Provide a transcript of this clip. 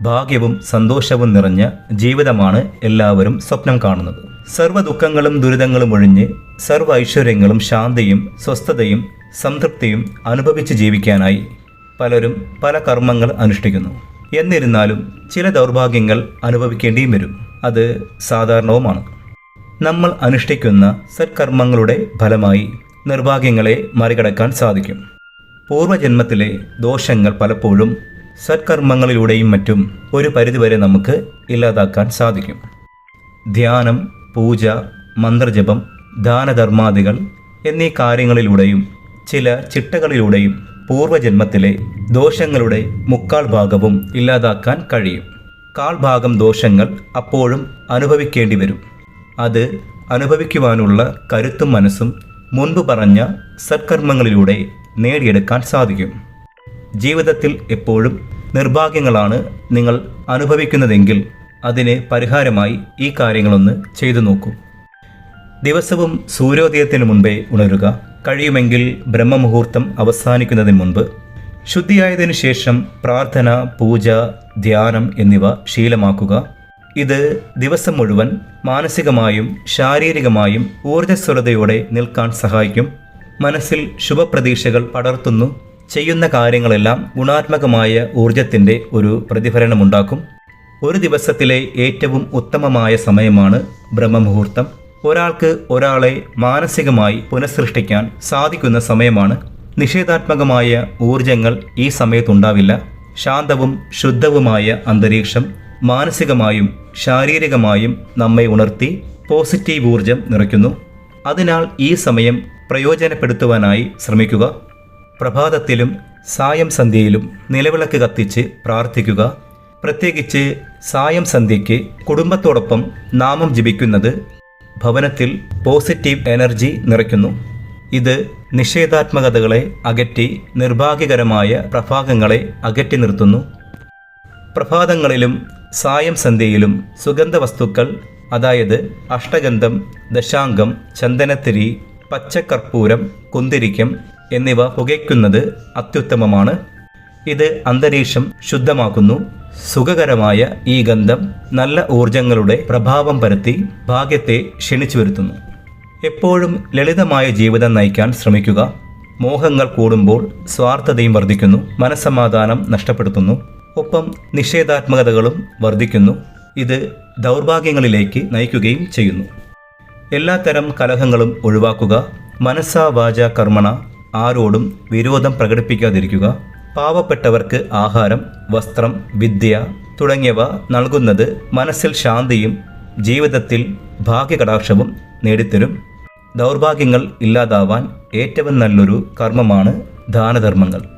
ഭാഗ്യവും സന്തോഷവും നിറഞ്ഞ ജീവിതമാണ് എല്ലാവരും സ്വപ്നം കാണുന്നത്. സർവ്വ ദുഃഖങ്ങളും ദുരിതങ്ങളും ഒഴിഞ്ഞ് സർവ്വ ഐശ്വര്യങ്ങളും ശാന്തിയും സ്വസ്ഥതയും സംതൃപ്തിയും അനുഭവിച്ച് ജീവിക്കാനായി പലരും പല കർമ്മങ്ങൾ അനുഷ്ഠിക്കുന്നു. എന്നിരുന്നാലും ചില ദൗർഭാഗ്യങ്ങൾ അനുഭവിക്കേണ്ടിയും വരും. അത് സാധാരണവുമാണ്. നമ്മൾ അനുഷ്ഠിക്കുന്ന സത്കർമ്മങ്ങളുടെ ഫലമായി നിർഭാഗ്യങ്ങളെ മറികടക്കാൻ സാധിക്കും. പൂർവജന്മത്തിലെ ദോഷങ്ങൾ പലപ്പോഴും സത്കർമ്മങ്ങളിലൂടെയും മറ്റും ഒരു പരിധിവരെ നമുക്ക് ഇല്ലാതാക്കാൻ സാധിക്കും. ധ്യാനം, പൂജ, മന്ത്രജപം, ദാനധർമാദികൾ എന്നീ കാര്യങ്ങളിലൂടെയും ചില ചിട്ടകളിലൂടെയും പൂർവജന്മത്തിലെ ദോഷങ്ങളുടെ മുക്കാൽ ഭാഗവും ഇല്ലാതാക്കാൻ കഴിയും. കാൽഭാഗം ദോഷങ്ങൾ അപ്പോഴും അനുഭവിക്കേണ്ടി വരും. അത് അനുഭവിക്കുവാനുള്ള കരുത്തും മനസ്സും മുൻപ് പറഞ്ഞ സത്കർമ്മങ്ങളിലൂടെ നേടിയെടുക്കാൻ സാധിക്കും. ജീവിതത്തിൽ എപ്പോഴും നിർഭാഗ്യങ്ങളാണ് നിങ്ങൾ അനുഭവിക്കുന്നതെങ്കിൽ അതിന് പരിഹാരമായി ഈ കാര്യങ്ങളൊന്ന് ചെയ്തു നോക്കൂ. ദിവസവും സൂര്യോദയത്തിന് മുൻപേ ഉണരുക. കഴിയുമെങ്കിൽ ബ്രഹ്മമുഹൂർത്തം അവസാനിക്കുന്നതിന് മുൻപ്. ശുദ്ധിയായതിനു ശേഷം പ്രാർത്ഥന, പൂജ, ധ്യാനം എന്നിവ ശീലമാക്കുക. ഇത് ദിവസം മുഴുവൻ മാനസികമായും ശാരീരികമായും ഊർജ്ജസ്വലതയോടെ നിൽക്കാൻ സഹായിക്കും. മനസ്സിൽ ശുഭപ്രതീക്ഷകൾ പടർത്തുന്നു. ചെയ്യുന്ന കാര്യങ്ങളെല്ലാം ഗുണാത്മകമായ ഊർജത്തിൻ്റെ ഒരു പ്രതിഫലനമുണ്ടാക്കും. ഒരു ദിവസത്തിലെ ഏറ്റവും ഉത്തമമായ സമയമാണ് ബ്രഹ്മമുഹൂർത്തം. ഒരാൾക്ക് ഒരാളെ മാനസികമായി പുനഃസൃഷ്ടിക്കാൻ സാധിക്കുന്ന സമയമാണ്. നിഷേധാത്മകമായ ഊർജങ്ങൾ ഈ സമയത്തുണ്ടാവില്ല. ശാന്തവും ശുദ്ധവുമായ അന്തരീക്ഷം മാനസികമായും ശാരീരികമായും നമ്മെ ഉണർത്തി പോസിറ്റീവ് ഊർജം നിറയ്ക്കുന്നു. അതിനാൽ ഈ സമയം പ്രയോജനപ്പെടുത്തുവാനായി ശ്രമിക്കുക. പ്രഭാതത്തിലും സായം സന്ധ്യയിലും നിലവിളക്ക് കത്തിച്ച് പ്രാർത്ഥിക്കുക. പ്രത്യേകിച്ച് സായം സന്ധ്യയ്ക്ക് കുടുംബത്തോടൊപ്പം നാമം ജപിക്കുന്നത് ഭവനത്തിൽ പോസിറ്റീവ് എനർജി നിറയ്ക്കുന്നു. ഇത് നിഷേധാത്മകതകളെ അകറ്റി നിർഭാഗ്യകരമായ പ്രഭാതങ്ങളെ അകറ്റി നിർത്തുന്നു. പ്രഭാതങ്ങളിലും സായം സന്ധ്യയിലും സുഗന്ധവസ്തുക്കൾ, അതായത് അഷ്ടഗന്ധം, ദശാംഗം, ചന്ദനത്തിരി, പച്ചക്കർപ്പൂരം, കുന്തിരിക്കം എന്നിവ പുകയ്ക്കുന്നത് അത്യുത്തമമാണ്. ഇത് അന്തരീക്ഷം ശുദ്ധമാക്കുന്നു. സുഖകരമായ ഈ ഗന്ധം നല്ല ഊർജങ്ങളുടെ പ്രഭാവം പരത്തി ഭാഗ്യത്തെ ക്ഷണിച്ചു വരുത്തുന്നു. എപ്പോഴും ലളിതമായ ജീവിതം നയിക്കാൻ ശ്രമിക്കുക. മോഹങ്ങൾ കൂടുമ്പോൾ സ്വാർത്ഥതയും വർദ്ധിക്കുന്നു. മനസ്സമാധാനം നഷ്ടപ്പെടുത്തുന്നു. ഒപ്പം നിഷേധാത്മകതകളും വർദ്ധിക്കുന്നു. ഇത് ദൗർഭാഗ്യങ്ങളിലേക്ക് നയിക്കുകയും ചെയ്യുന്നു. എല്ലാത്തരം കലഹങ്ങളും ഒഴിവാക്കുക. മനസ്സാ വാച കർമ്മണ ആരോടും വിരോധം പ്രകടിപ്പിക്കാതിരിക്കുക. പാവപ്പെട്ടവർക്ക് ആഹാരം, വസ്ത്രം, വിദ്യ തുടങ്ങിയവ നൽകുന്നത് മനസ്സിൽ ശാന്തിയും ജീവിതത്തിൽ ഭാഗ്യകടാക്ഷവും നേടിത്തരും. ദൗർഭാഗ്യങ്ങൾ ഇല്ലാതാവാൻ ഏറ്റവും നല്ലൊരു കർമ്മമാണ് ദാനധർമ്മങ്ങൾ.